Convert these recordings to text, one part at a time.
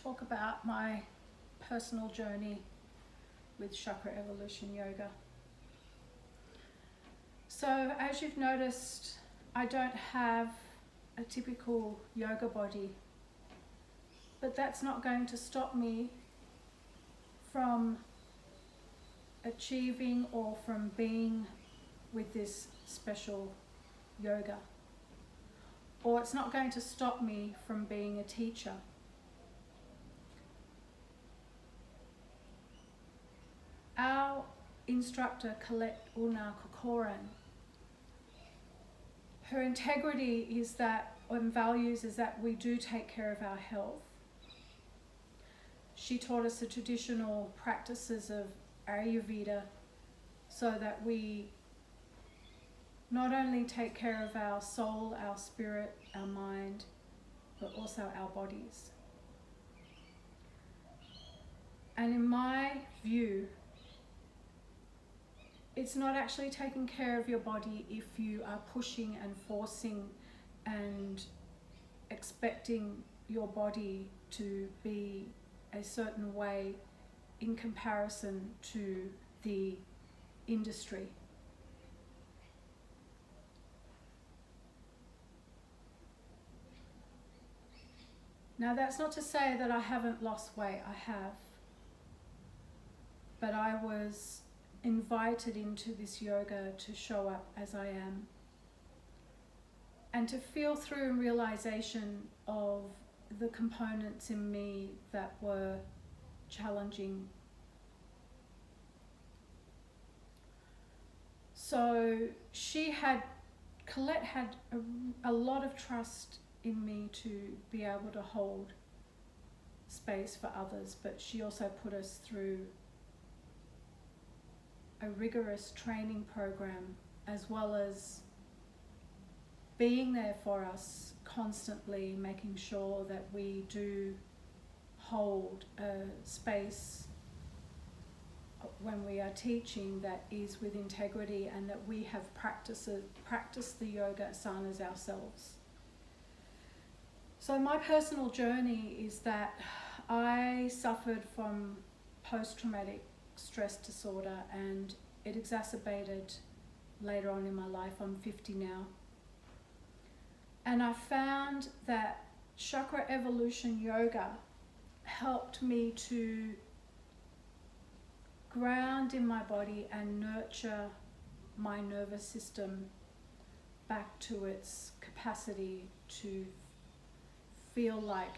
talk about my personal journey with Chakra Evolution Yoga. So as you've noticed, I don't have a typical yoga body, but that's not going to stop me from achieving or from being with this special yoga. Or it's not going to stop me from being a teacher. Our instructor, Colette Una Kokoran, her integrity is that, and values is that we do take care of our health. She taught us the traditional practices of Ayurveda so that we not only take care of our soul, our spirit, our mind, but also our bodies. And in my view, it's not actually taking care of your body if you are pushing and forcing and expecting your body to be a certain way in comparison to the industry. Now that's not to say that I haven't lost weight, I have. But I was invited into this yoga to show up as I am. And to feel through realization of the components in me that were challenging. So Colette had a lot of trust in me to be able to hold space for others, but she also put us through a rigorous training program, as well as being there for us constantly, making sure that we do hold a space when we are teaching that is with integrity, and that we have practiced the yoga asanas ourselves. So my personal journey is that I suffered from post-traumatic stress disorder, and it exacerbated later on in my life. I'm 50 now. And I found that Chakra Evolution Yoga helped me to ground in my body and nurture my nervous system back to its capacity to feel like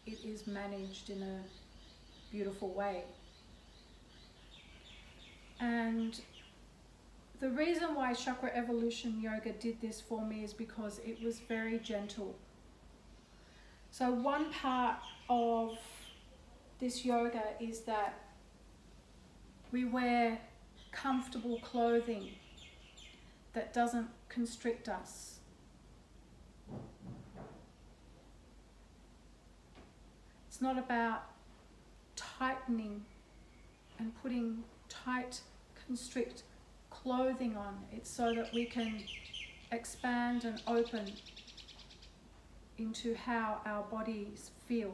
it is managed in a beautiful way. And the reason why Chakra Evolution Yoga did this for me is because it was very gentle. So one part of this yoga is that we wear comfortable clothing that doesn't constrict us. It's not about tightening and putting tight, constrict clothing on. It's so that we can expand and open into how our bodies feel.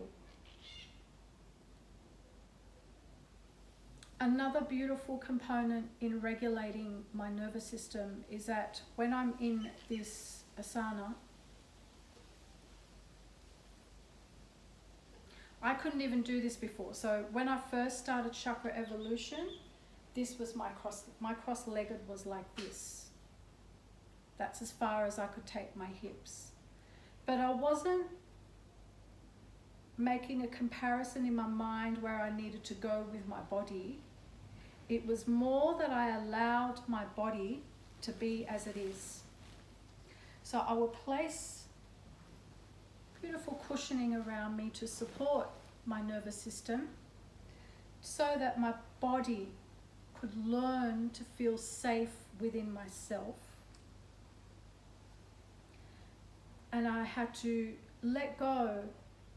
Another beautiful component in regulating my nervous system is that when I'm in this asana, I couldn't even do this before. So when I first started Chakra Evolution, this was my cross-legged was like this. That's as far as I could take my hips. But I wasn't making a comparison in my mind where I needed to go with my body. It was more that I allowed my body to be as it is. So I will place beautiful cushioning around me to support my nervous system so that my body could learn to feel safe within myself. And I had to let go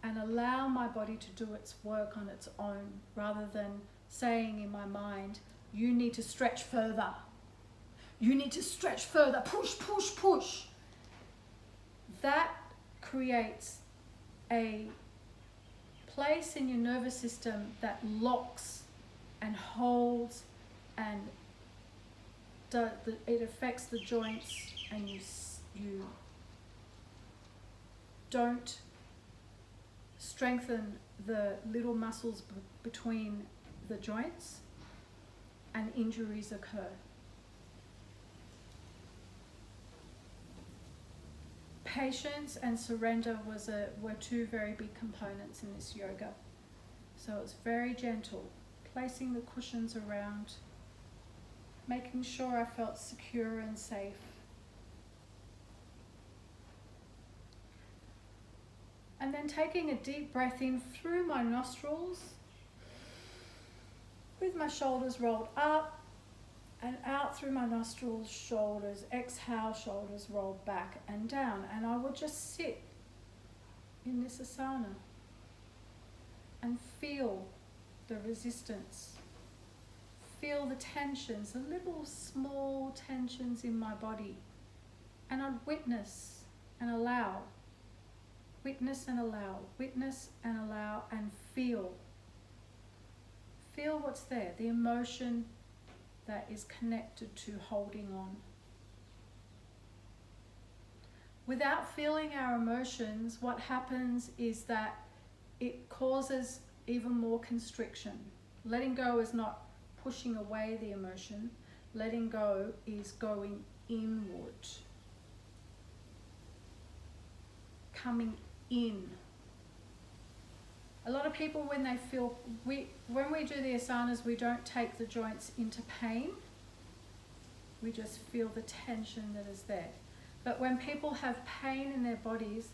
and allow my body to do its work on its own, rather than saying in my mind, you need to stretch further. You need to stretch further. Push, push, push. That creates a place in your nervous system that locks and holds, and it affects the joints, and you don't strengthen the little muscles between the joints, and injuries occur. Patience and surrender were two very big components in this yoga. So it's very gentle, placing the cushions around, making sure I felt secure and safe. And then taking a deep breath in through my nostrils, with my shoulders rolled up, and out through my nostrils, shoulders, exhale, shoulders rolled back and down. And I will just sit in this asana and feel the resistance. Feel the tensions, the little small tensions in my body. And I'd witness and allow. Witness and allow. Witness and allow, and feel. Feel what's there, the emotion that is connected to holding on. Without feeling our emotions, what happens is that it causes even more constriction. Letting go is not pushing away the emotion. Letting go is going inward. Coming in. A lot of people, when they feel, when we do the asanas, we don't take the joints into pain. We just feel the tension that is there. But when people have pain in their bodies,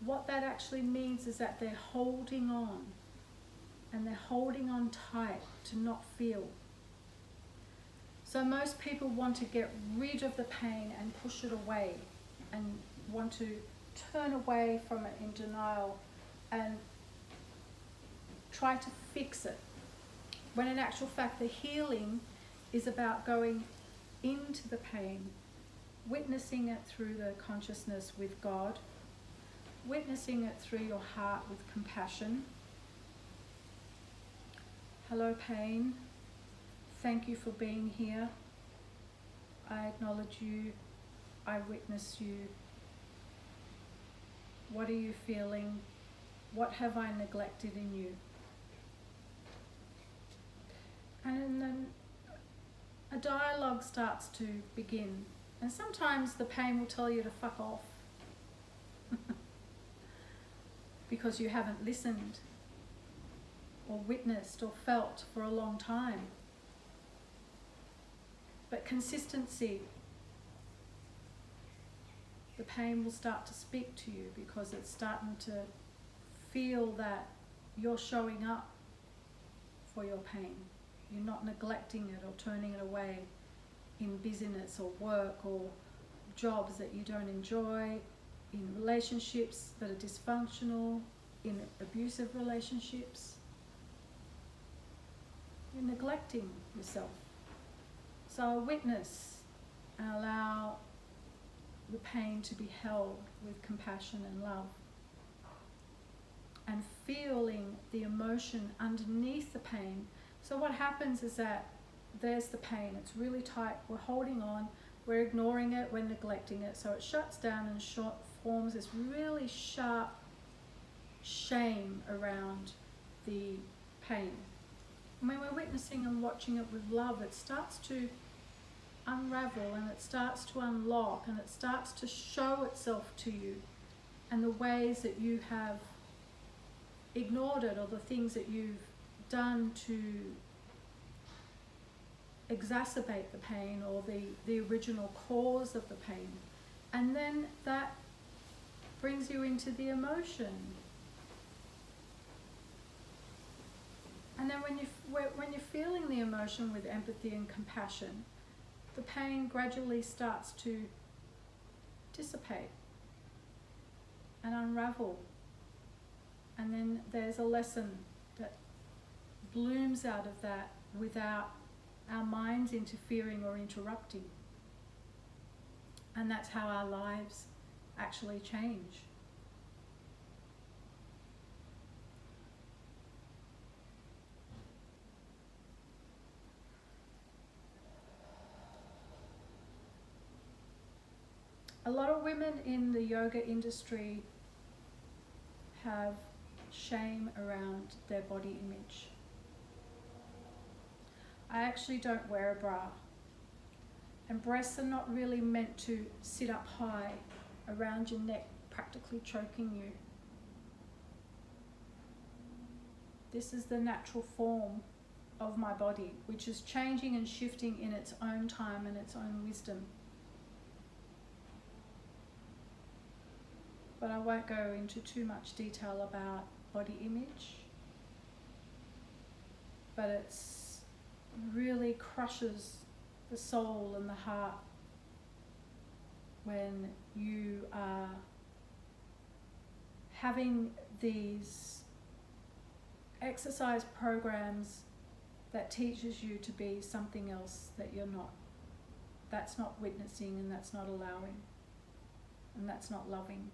what that actually means is that they're holding on. And they're holding on tight to not feel. So most people want to get rid of the pain and push it away, and want to turn away from it in denial and try to fix it, when in actual fact the healing is about going into the pain, witnessing it through the consciousness with God, witnessing it through your heart with compassion. Hello, pain. Thank you for being here. I acknowledge you. I witness you. What are you feeling? What have I neglected in you? And then a dialogue starts to begin. And sometimes the pain will tell you to fuck off because you haven't listened or witnessed or felt for a long time. But consistency, the pain will start to speak to you because it's starting to feel that you're showing up for your pain. You're not neglecting it or turning it away in busyness or work or jobs that you don't enjoy, in relationships that are dysfunctional, in abusive relationships. You're neglecting yourself. So witness and allow the pain to be held with compassion and love. And feeling the emotion underneath the pain. So what happens is that there's the pain, it's really tight, we're holding on, we're ignoring it, we're neglecting it, so it shuts down and forms this really sharp shame around the pain. And when we're witnessing and watching it with love, it starts to unravel and it starts to unlock and it starts to show itself to you, and the ways that you have ignored it or the things that you've done to exacerbate the pain or the original cause of the pain. And then that brings you into the emotion. And then when you're feeling the emotion with empathy and compassion, the pain gradually starts to dissipate and unravel. And then there's a lesson that blooms out of that without our minds interfering or interrupting. And that's how our lives actually change. A lot of women in the yoga industry have shame around their body image. I actually don't wear a bra, and breasts are not really meant to sit up high around your neck, practically choking you. This is the natural form of my body, which is changing and shifting in its own time and its own wisdom. But I won't go into too much detail about body image. But it's really crushes the soul and the heart when you are having these exercise programs that teaches you to be something else that you're not. That's not witnessing, and that's not allowing, and that's not loving.